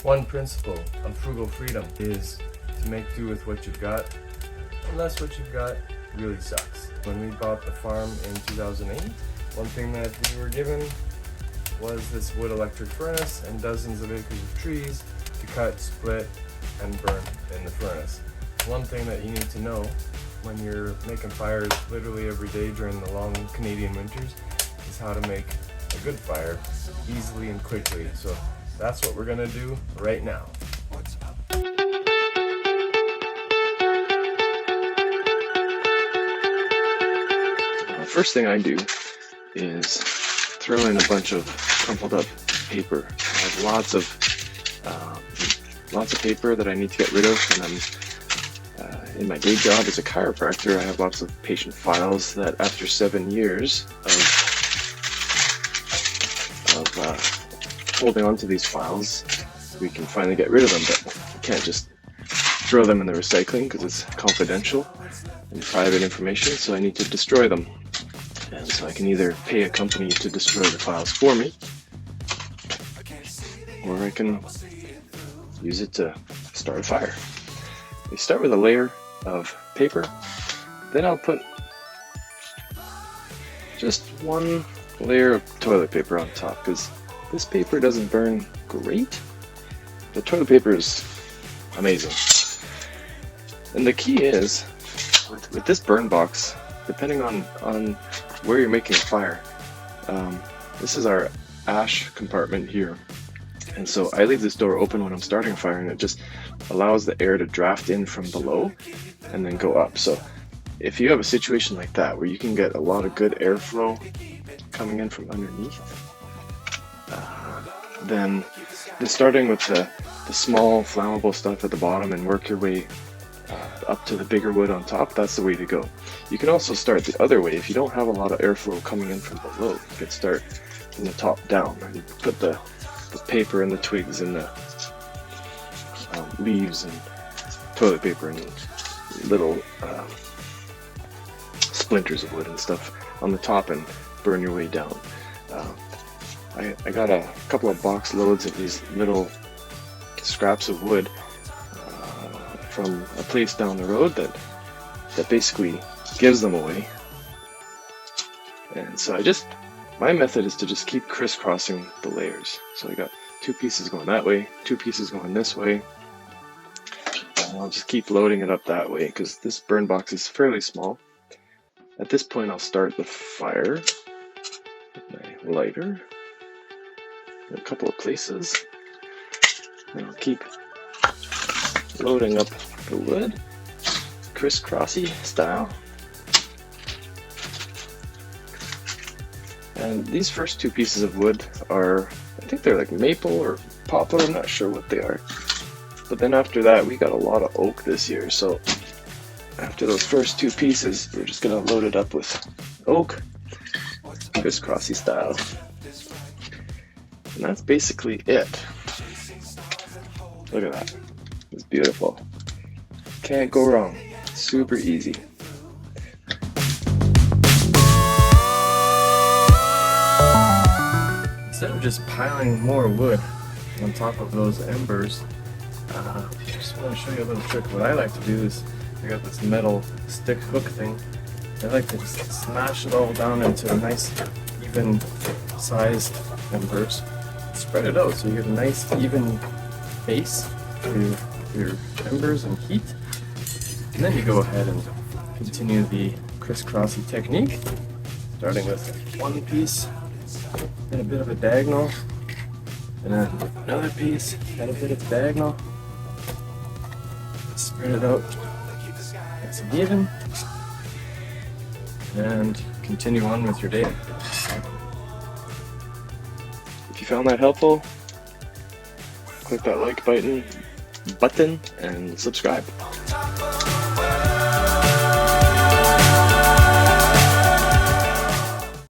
One principle of frugal freedom is to make do with what you've got, unless what you've got really sucks. When we bought the farm in 2008, one thing that we were given was this wood electric furnace and dozens of acres of trees to cut, split, and burn in the furnace. One thing that you need to know when you're making fires literally every day during the long Canadian winters is how to make a good fire easily and quickly. So that's what we're gonna do right now. First thing I do is throw in a bunch of crumpled up paper. I have lots of paper that I need to get rid of, and I'm in my day job as a chiropractor. I have lots of patient files that after 7 years of holding on to these files, we can finally get rid of them, but you can't just throw them in the recycling because it's confidential and private information, so I need to destroy them. And so I can either pay a company to destroy the files for me, or I can use it to start a fire. We start with a layer of paper, then I'll put just one layer of toilet paper on top, because this paper doesn't burn great. The toilet paper is amazing. And the key is, with this burn box, depending on where you're making a fire, this is our ash compartment here. And so I leave this door open when I'm starting a fire, and it just allows the air to draft in from below and then go up. So if you have a situation like that where you can get a lot of good airflow coming in from underneath, then starting with the small flammable stuff at the bottom and work your way up to the bigger wood on top, that's the way to go. You can also start the other way. If you don't have a lot of airflow coming in from below, you can start from the top down. You put the paper and the twigs and the leaves and toilet paper and little splinters of wood and stuff on the top and burn your way down. I got a couple of box loads of these little scraps of wood from a place down the road that basically gives them away. And so my method is to just keep crisscrossing the layers. So I got 2 pieces going that way, 2 pieces going this way, and I'll just keep loading it up that way because this burn box is fairly small. At this point I'll start the fire with my lighter in a couple of places, and I'll keep loading up the wood, crisscrossy style. And these first 2 pieces of wood are, I think they're like maple or poplar, I'm not sure what they are. But then after that, we got a lot of oak this year, so after those first 2 pieces, we're just gonna load it up with oak, crisscrossy style. And that's basically it. Look at that. It's beautiful. Can't go wrong. Super easy. Instead of just piling more wood on top of those embers, I just want to show you a little trick. What I like to do is, I got this metal stick hook thing. I like to just smash it all down into a nice even sized embers. Spread it out so you get a nice even base to your embers and heat. And then you go ahead and continue the crisscrossy technique, starting with 1 piece, then a bit of a diagonal, and then another piece, and a bit of diagonal. Spread it out nice and even, and continue on with your day. If you found that helpful, click that like button and subscribe.